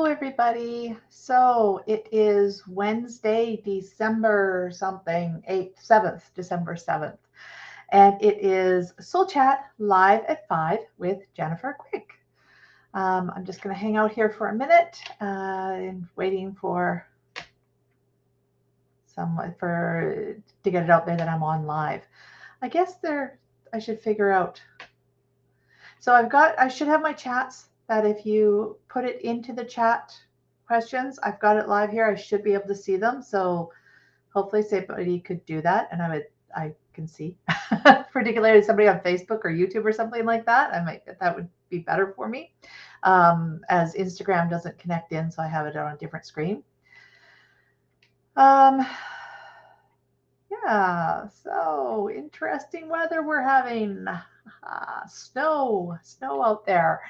everybody. So it is Wednesday, December something, 8th, 7th, December 7th. And it is Soul Chat live at 5 with Jennifer Quick. I'm just going to hang out here for a minute and waiting for to get it out there that I'm on live. I guess I should figure out. So I should have my chats that if you put it into the chat questions, I've got it live here. I should be able to see them. So hopefully somebody could do that and I can see, particularly somebody on Facebook or YouTube or something like that. That would be better for me, as Instagram doesn't connect in. So I have it on a different screen. Yeah, so interesting weather we're having. Snow out there,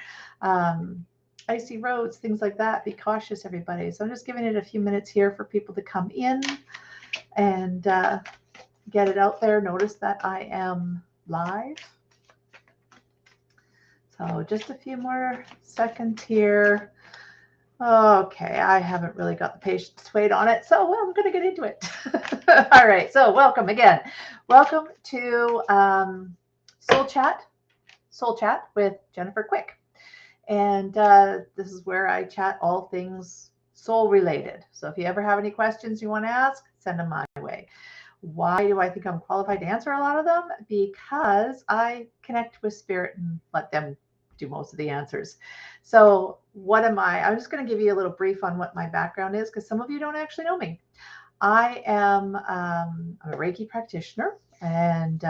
icy roads, things like that. Be cautious, everybody. So I'm just giving it a few minutes here for people to come in and get it out there. Notice that I am live. So just a few more seconds here. Okay, I haven't really got the patience to wait on it, so I'm going to get into it. All right, so welcome again. Welcome to Soul Chat with Jennifer Quick. And this is where I chat all things soul related. So if you ever have any questions you want to ask, send them my way. Why do I think I'm qualified to answer a lot of them? Because I connect with spirit and let them do most of the answers. So what am I? I'm just going to give you a little brief on what my background is, because some of you don't actually know me. I am a Reiki practitioner and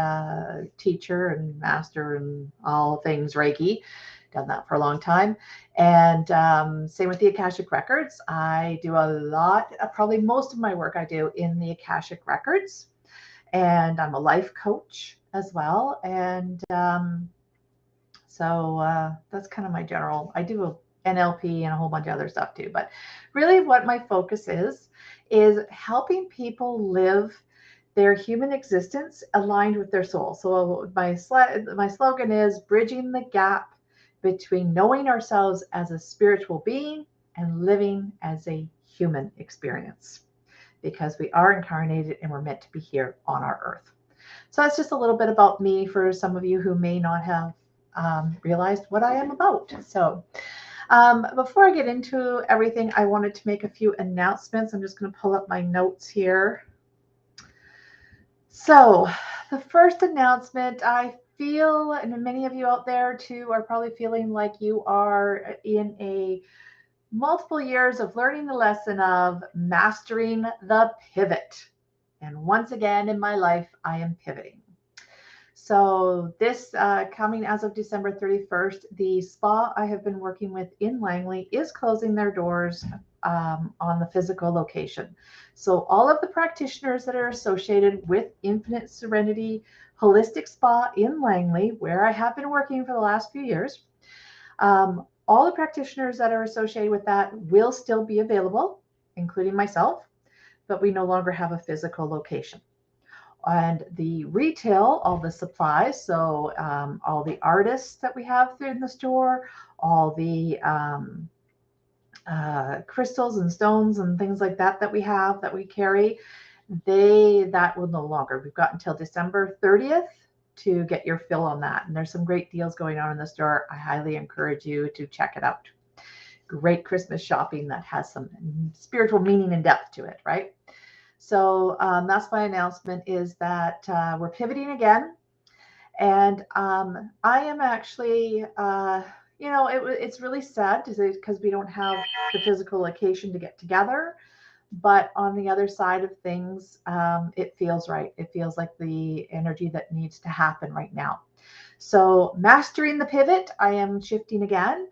teacher and master and all things Reiki. Done that for a long time. And same with the Akashic Records. I do a lot, probably most of my work I do in the Akashic Records. And I'm a life coach as well. And so that's kind of my general, I do NLP and a whole bunch of other stuff too. But really what my focus is helping people live their human existence aligned with their soul. So my slogan is bridging the gap between knowing ourselves as a spiritual being and living as a human experience, because we are incarnated and we're meant to be here on our earth. So that's just a little bit about me for some of you who may not have realized what I am about. So before I get into everything, I wanted to make a few announcements. I'm just going to pull up my notes here. So the first announcement, I feel, and many of you out there too are probably feeling like you are in a multiple years of learning the lesson of mastering the pivot. And once again in my life, I am pivoting. So this coming as of December 31st, the spa I have been working with in Langley is closing their doors on the physical location. So all of the practitioners that are associated with Infinite Serenity Holistic Spa in Langley, where I have been working for the last few years, all the practitioners that are associated with that will still be available, including myself, but we no longer have a physical location. And the retail, all the supplies, so all the artists that we have in the store, all the crystals and stones and things like that we have, that we carry, that will no longer. We've got until December 30th to get your fill on that. And there's some great deals going on in the store. I highly encourage you to check it out. Great Christmas shopping that has some spiritual meaning and depth to it, right? So that's my announcement, is that we're pivoting again. And I am actually, it's really sad because we don't have the physical location to get together. But on the other side of things, it feels right. It feels like the energy that needs to happen right now. So mastering the pivot, I am shifting again.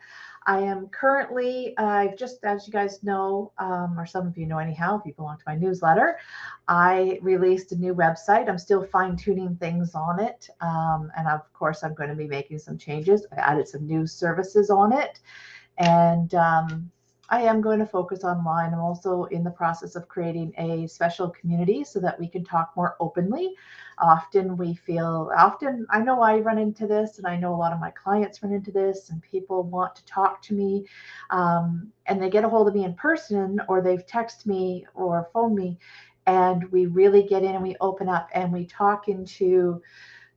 I am currently, just as you guys know, or some of you know anyhow, if you belong to my newsletter, I released a new website. I'm still fine tuning things on it. And of course, I'm going to be making some changes. I added some new services on it. And I am going to focus online. I'm also in the process of creating a special community so that we can talk more openly. Often I know I run into this, and I know a lot of my clients run into this, and people want to talk to me, and they get a hold of me in person, or they've texted me or phoned me, and we really get in and we open up and we talk into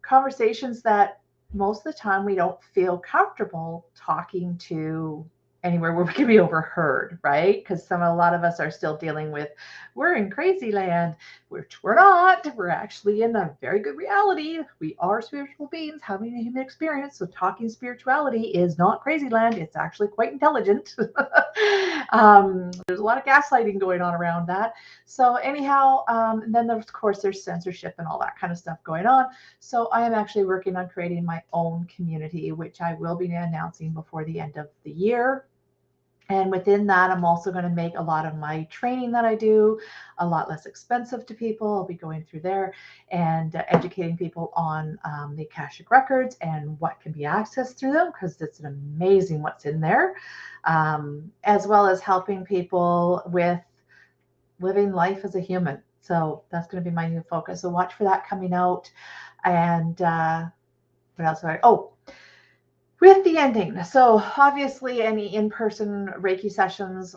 conversations that most of the time we don't feel comfortable talking to anywhere where we can be overheard, right? Because a lot of us are still dealing with, we're in crazy land, which we're not. We're actually in a very good reality. We are spiritual beings having a human experience. So talking spirituality is not crazy land. It's actually quite intelligent. There's a lot of gaslighting going on around that. So anyhow, and then of course there's censorship and all that kind of stuff going on. So I am actually working on creating my own community, which I will be announcing before the end of the year. And within that, I'm also going to make a lot of my training that I do a lot less expensive to people. I'll be going through there and educating people on the Akashic records and what can be accessed through them, because it's amazing what's in there, as well as helping people with living life as a human. So that's going to be my new focus. So watch for that coming out. And what else? Oh, with the ending. So obviously, any in-person Reiki sessions,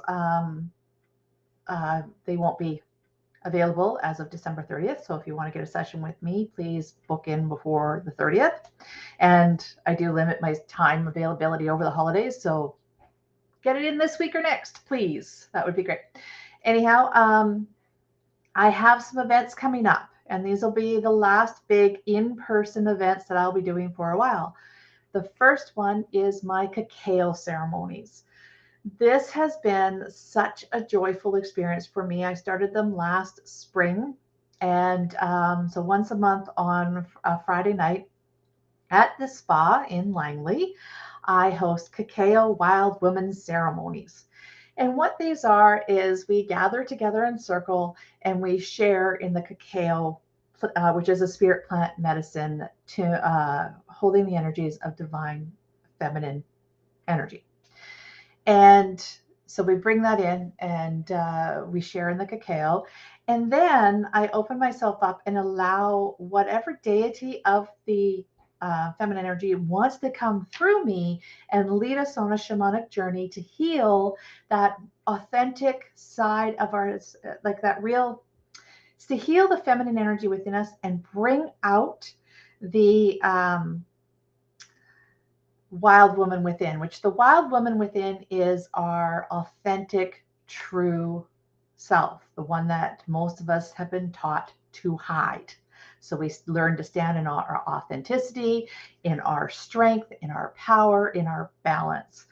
they won't be available as of December 30th. So if you want to get a session with me, please book in before the 30th. And I do limit my time availability over the holidays. So get it in this week or next, please. That would be great. Anyhow, I have some events coming up, and these will be the last big in-person events that I'll be doing for a while. The first one is my cacao ceremonies. This has been such a joyful experience for me. I started them last spring. And so once a month on a Friday night at the spa in Langley, I host cacao wild women ceremonies. And what these are is we gather together in circle and we share in the cacao, which is a spirit plant medicine to holding the energies of divine feminine energy. And so we bring that in and we share in the cacao. And then I open myself up and allow whatever deity of the feminine energy wants to come through me and lead us on a shamanic journey to heal that authentic side of our, like that real, to heal the feminine energy within us and bring out the wild woman within, which the wild woman within is our authentic, true self, the one that most of us have been taught to hide. So we learn to stand in our authenticity, in our strength, in our power, in our balance.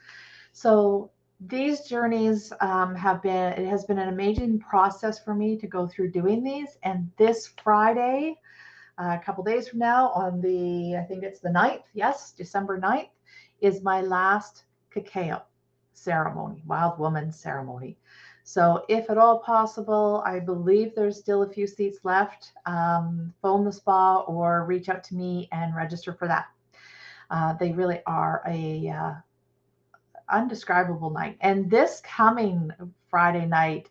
So these journeys it has been an amazing process for me to go through doing these. And this Friday, a couple days from now, I think it's the 9th, yes, December 9th, is my last cacao ceremony, wild woman ceremony. So if at all possible, I believe there's still a few seats left. Phone the spa or reach out to me and register for that. They really are a undescribable night. And this coming Friday night,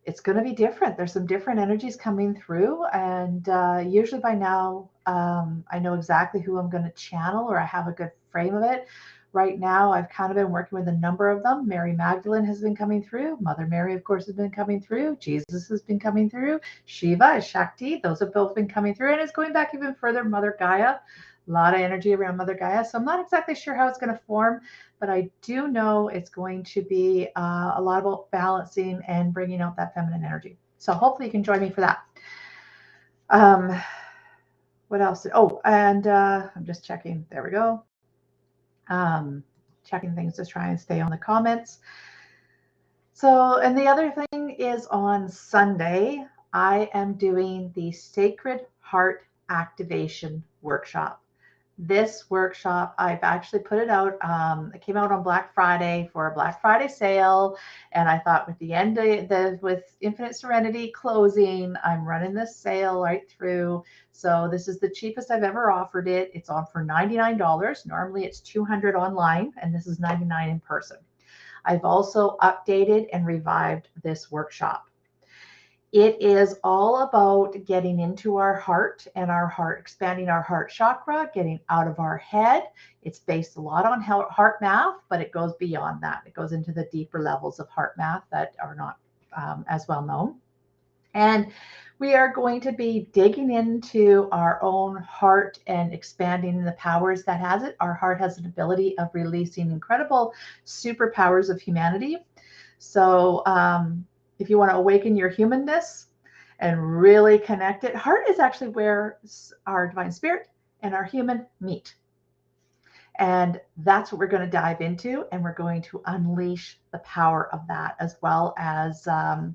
it's going to be different. There's some different energies coming through. And usually by now, I know exactly who I'm going to channel, or I have a good frame of it. Right now, I've kind of been working with a number of them. Mary Magdalene has been coming through. Mother Mary, of course, has been coming through. Jesus has been coming through. Shiva, Shakti, those have both been coming through. And it's going back even further, Mother Gaia. A lot of energy around Mother Gaia. So I'm not exactly sure how it's going to form, but I do know it's going to be a lot about balancing and bringing out that feminine energy. So hopefully you can join me for that. What else? Oh, and I'm just checking. There we go. Checking things to try and stay on the comments. So, and the other thing is on Sunday, I am doing the Sacred Heart Activation Workshop. This workshop, I've actually put it out. It came out on Black Friday for a Black Friday sale. And I thought with the end of with Infinite Serenity closing, I'm running this sale right through. So this is the cheapest I've ever offered it. It's on for $99. Normally it's $200 online, and this is $99 in person. I've also updated and revived this workshop. It is all about getting into our heart and our heart, expanding our heart chakra, getting out of our head. It's based a lot on heart math, but it goes beyond that. It goes into the deeper levels of heart math that are not as well known. And we are going to be digging into our own heart and expanding the powers that has it. Our heart has an ability of releasing incredible superpowers of humanity. So if you want to awaken your humanness and really connect it, heart is actually where our divine spirit and our human meet. And that's what we're going to dive into. And we're going to unleash the power of that, as well as I'm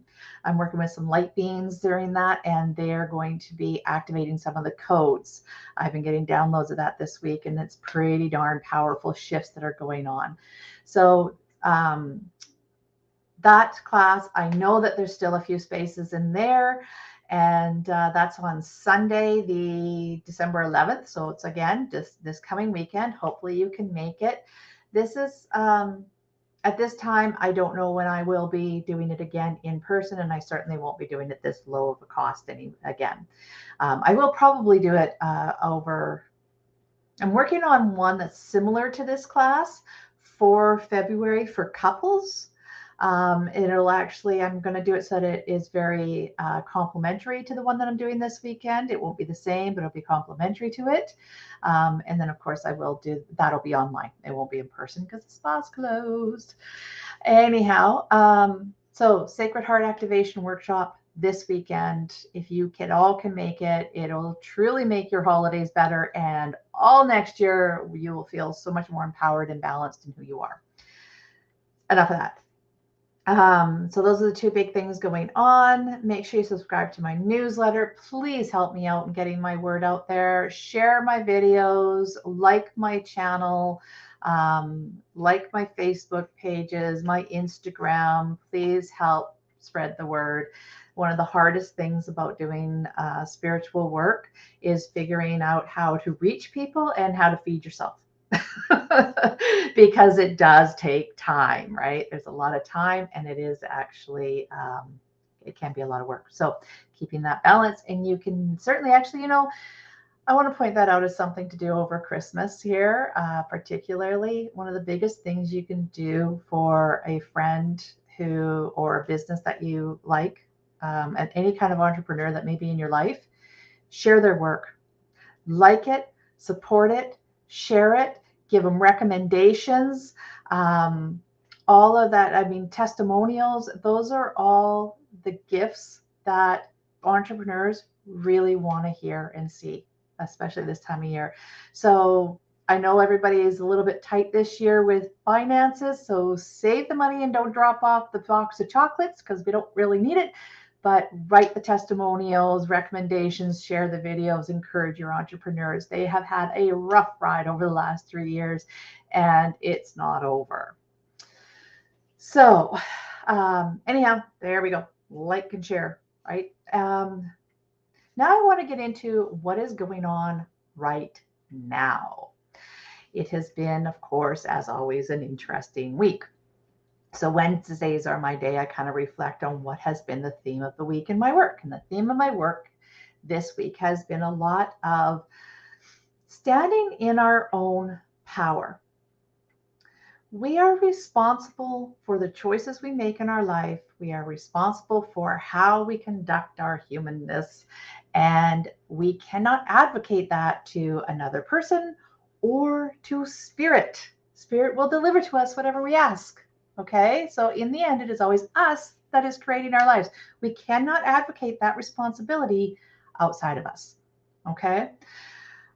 working with some light beings during that. And they're going to be activating some of the codes. I've been getting downloads of that this week, and it's pretty darn powerful shifts that are going on. So that class, I know that there's still a few spaces in there. And that's on Sunday, the December 11th. So it's again, this coming weekend. Hopefully you can make it. This is, at this time, I don't know when I will be doing it again in person, and I certainly won't be doing it this low of a cost again. I will probably do it over, I'm working on one that's similar to this class for February for couples. It'll actually, I'm going to do it so that it is very complementary to the one that I'm doing this weekend. It won't be the same, but it'll be complementary to it. And then, of course, I will do, that'll be online. It won't be in person because the spa's closed. Anyhow, so Sacred Heart Activation Workshop this weekend. If you all can make it, it'll truly make your holidays better. And all next year, you will feel so much more empowered and balanced in who you are. Enough of that. So those are the two big things going on. Make sure you subscribe to my newsletter. Please help me out in getting my word out there. Share my videos, like my channel, like my Facebook pages, my Instagram. Please help spread the word. One of the hardest things about doing spiritual work is figuring out how to reach people and how to feed yourself. Because it does take time, right? There's a lot of time, and it is actually, it can be a lot of work. So keeping that balance, and you can certainly actually, I want to point that out as something to do over Christmas here, particularly one of the biggest things you can do for a friend who, or a business that you like, and any kind of entrepreneur that may be in your life, share their work, like it, support it, share it, give them recommendations, all of that. I mean, testimonials, those are all the gifts that entrepreneurs really want to hear and see, especially this time of year. So I know everybody is a little bit tight this year with finances, so save the money and don't drop off the box of chocolates because we don't really need it. But write the testimonials, recommendations, share the videos, encourage your entrepreneurs. They have had a rough ride over the last 3 years, and it's not over. So anyhow, there we go. Like and share, right? Now I want to get into what is going on right now. It has been, of course, as always, an interesting week. So Wednesdays are my day. I kind of reflect on what has been the theme of the week in my work. And the theme of my work this week has been a lot of standing in our own power. We are responsible for the choices we make in our life. We are responsible for how we conduct our humanness. And we cannot advocate that to another person or to spirit. Spirit will deliver to us whatever we ask. Okay, so in the end, it is always us that is creating our lives. We cannot advocate that responsibility outside of us. Okay,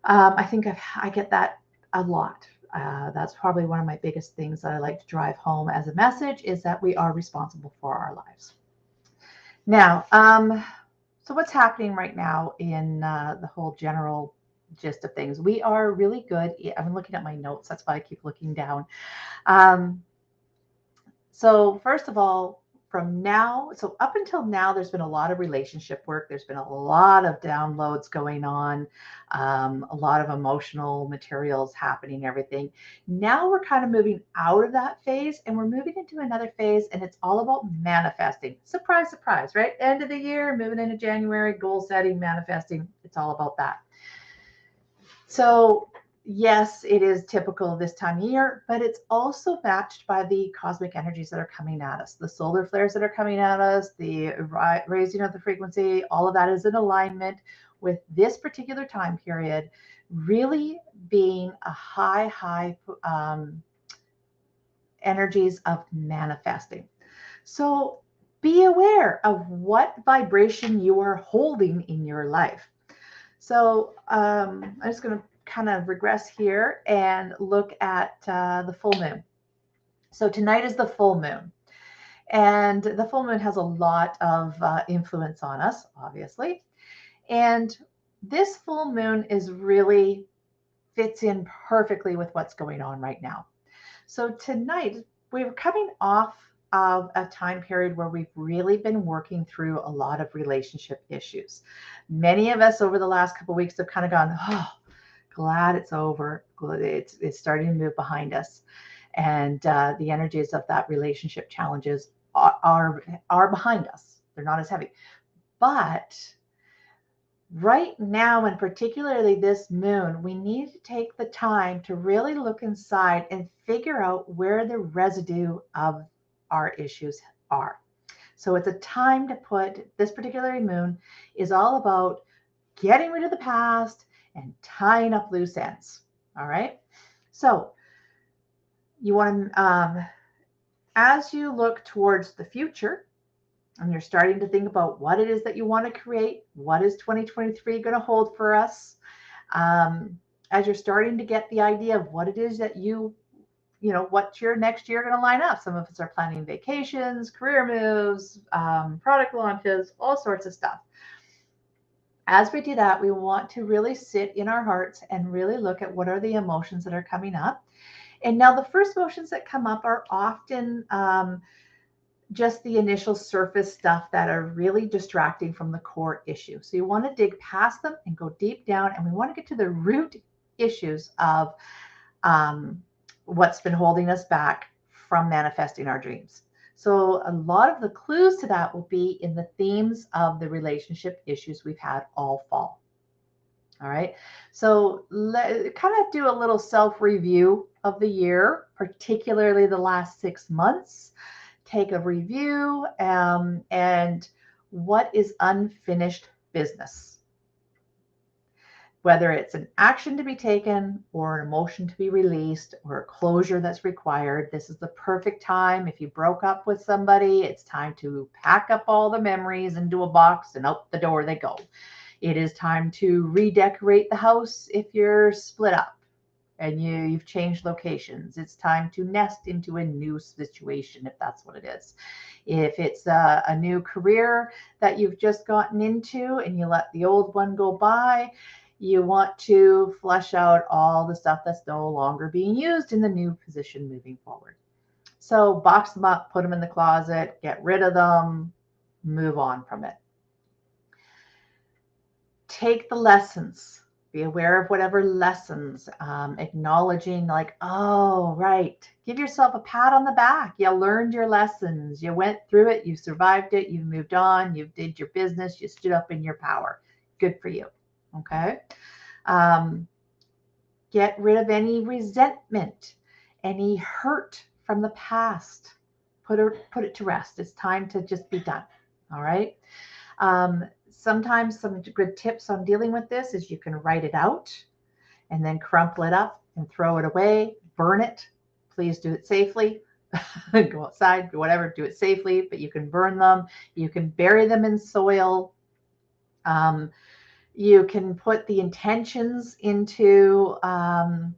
I think I get that a lot. That's probably one of my biggest things that I like to drive home as a message, is that we are responsible for our lives. Now, so what's happening right now in the whole general gist of things? We are really good. I'm looking at my notes. That's why I keep looking down. So first of all, from now, so up until now, there's been a lot of relationship work. There's been a lot of downloads going on, a lot of emotional materials happening, everything. Now we're kind of moving out of that phase and we're moving into another phase, and it's all about manifesting. Surprise, surprise, right? End of the year, moving into January, goal setting, manifesting. It's all about that. So yes, it is typical this time of year, but it's also matched by the cosmic energies that are coming at us, the solar flares that are coming at us, the raising of the frequency. All of that is in alignment with this particular time period, really being a high energies of manifesting. So be aware of what vibration you are holding in your life. So I'm just going to kind of regress here and look at the full moon. So tonight is the full moon. And the full moon has a lot of influence on us, obviously. And this full moon is really fits in perfectly with what's going on right now. So tonight, we're coming off of a time period where we've really been working through a lot of relationship issues. Many of us over the last couple of weeks have kind of gone, oh, glad it's over. It's starting to move behind us. And the energies of that relationship challenges are behind us. They're not as heavy. But right now, and particularly this moon, we need to take the time to really look inside and figure out where the residue of our issues are. So it's a time to put, this particular moon is all about getting rid of the past and tying up loose ends. All right. So you want to, as you look towards the future, and you're starting to think about what it is that you want to create, what is 2023 going to hold for us, as you're starting to get the idea of what it is that what your next year going to line up. Some of us are planning vacations, career moves, product launches, all sorts of stuff. As we do that, we want to really sit in our hearts and really look at what are the emotions that are coming up. And now the first emotions that come up are often just the initial surface stuff that are really distracting from the core issue. So you want to dig past them and go deep down, and we want to get to the root issues of what's been holding us back from manifesting our dreams. So a lot of the clues to that will be in the themes of the relationship issues we've had all fall. All right. So kind of do a little self-review of the year, particularly the last 6 months. Take a review and what is unfinished business. Whether it's an action to be taken or an emotion to be released or a closure that's required, this is the perfect time. If you broke up with somebody, it's time to pack up all the memories into a box and out the door they go. It is time to redecorate the house if you're split up and you've changed locations. It's time to nest into a new situation, if that's what it is. If it's a new career that you've just gotten into and you let the old one go by, you want to flush out all the stuff that's no longer being used in the new position moving forward. So box them up, put them in the closet, get rid of them, move on from it. Take the lessons. Be aware of whatever lessons, acknowledging like, oh, right. Give yourself a pat on the back. You learned your lessons. You went through it. You survived it. You moved on. You did your business. You stood up in your power. Good for you. Okay. Get rid of any resentment, any hurt from the past. Put it to rest. It's time to just be done. All right. Sometimes some good tips on dealing with this is you can write it out and then crumple it up and throw it away, burn it. Please do it safely. Go outside, do whatever, do it safely, but you can burn them. You can bury them in soil. You can put the intentions into a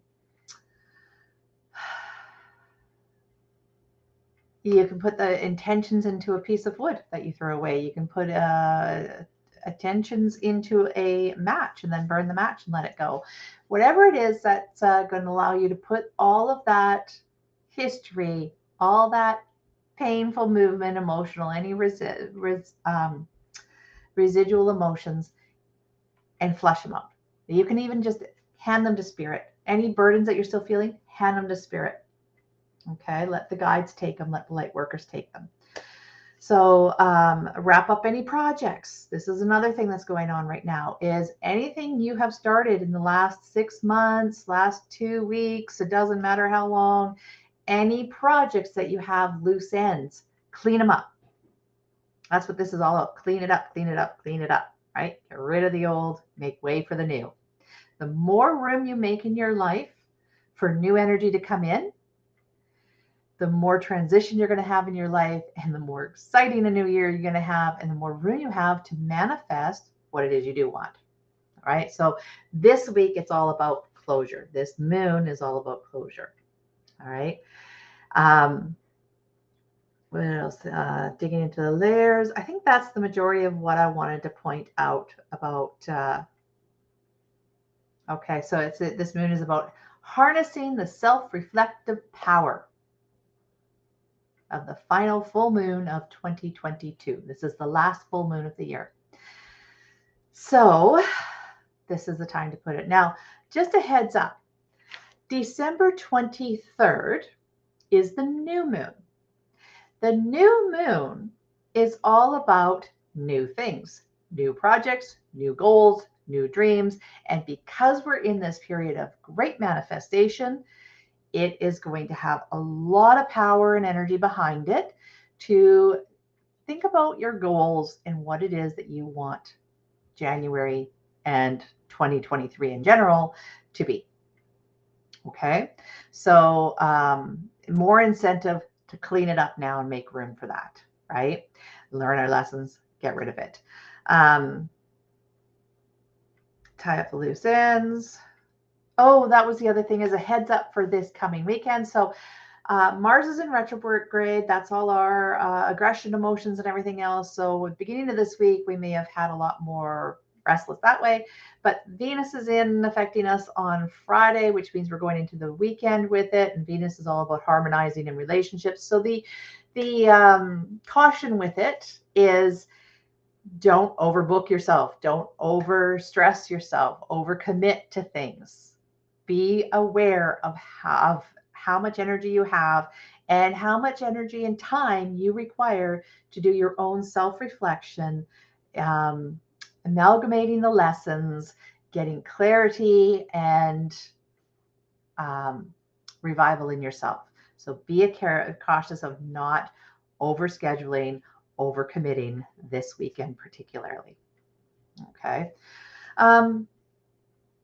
piece of wood that you throw away. You can put intentions into a match and then burn the match and let it go. Whatever it is that's going to allow you to put all of that history, all that painful movement, emotional, any residual emotions, and flush them out. You can even just hand them to spirit. Any burdens that you're still feeling, hand them to spirit. Okay, let the guides take them, let the light workers take them. So wrap up any projects. This is another thing that's going on right now, is anything you have started in the last 6 months, last 2 weeks, it doesn't matter how long, any projects that you have loose ends, clean them up. That's what this is all about. Clean it up, clean it up, clean it up, right? Get rid of the old, make way for the new. The more room you make in your life for new energy to come in, the more transition you're going to have in your life, and the more exciting a new year you're going to have, and the more room you have to manifest what it is you do want. All right. So this week, it's all about closure. This moon is all about closure. All right. What else? Digging into the layers. I think that's the majority of what I wanted to point out about. Okay. So this moon is about harnessing the self-reflective power of the final full moon of 2022. This is the last full moon of the year. So this is the time to put it. Now, just a heads up, December 23rd is the new moon. The new moon is all about new things, new projects, new goals, new dreams. And because we're in this period of great manifestation, it is going to have a lot of power and energy behind it to think about your goals and what it is that you want January and 2023 in general to be. Okay, so more incentive to clean it up now and make room for that, right? Learn our lessons, get rid of it. Tie up the loose ends. Oh, that was the other thing, is a heads up for this coming weekend. So Mars is in retrograde. That's all our aggression, emotions, and everything else. So at the beginning of this week, we may have had a lot more restless that way. But Venus is in affecting us on Friday, which means we're going into the weekend with it. And Venus is all about harmonizing in relationships. So the caution with it is, don't overbook yourself. Don't overstress yourself. Overcommit to things. Be aware of how much energy you have and how much energy and time you require to do your own self-reflection, amalgamating the lessons, getting clarity and revival in yourself. So be cautious of not overscheduling, overcommitting this weekend particularly. Okay.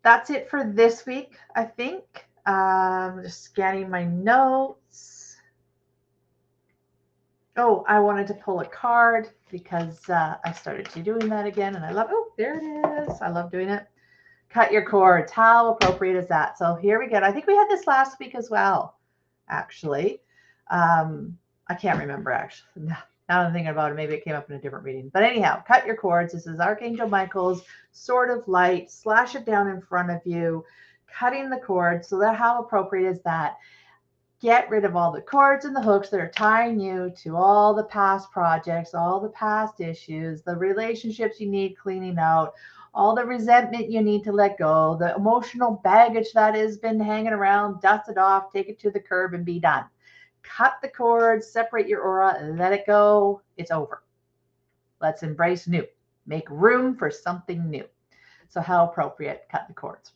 That's it for this week, I think. Just scanning my notes. Oh, I wanted to pull a card because I started doing that again, and I love, oh, there it is. I love doing it. Cut your cords. How appropriate is that? So here we go. I think we had this last week as well, actually. I can't remember, actually. Now I'm thinking about it, maybe it came up in a different reading. But anyhow, cut your cords. This is Archangel Michael's sword of light. Slash it down in front of you, cutting the cord. So that, how appropriate is that? Get rid of all the cords and the hooks that are tying you to all the past projects, all the past issues, the relationships you need cleaning out, all the resentment you need to let go, the emotional baggage that has been hanging around, dust it off, take it to the curb and be done. Cut the cords, separate your aura, let it go. It's over. Let's embrace new. Make room for something new. So how appropriate, cut the cords.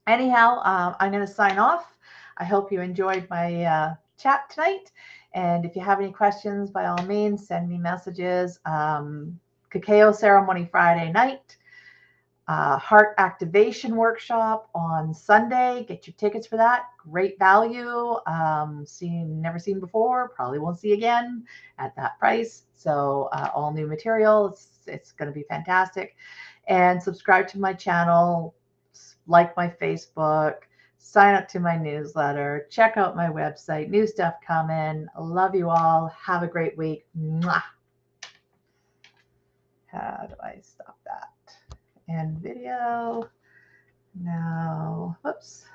Anyhow, I'm going to sign off. I hope you enjoyed my chat tonight. And if you have any questions, by all means, send me messages. Cacao ceremony Friday night. Heart activation workshop on Sunday. Get your tickets for that. Great value. Never seen before. Probably won't see again at that price. So all new material. It's going to be fantastic. And subscribe to my channel. Like my Facebook. Sign up to my newsletter. Check out my website. New stuff coming. Love you all. Have a great week. Mwah. How do I stop that? End video. Now, whoops.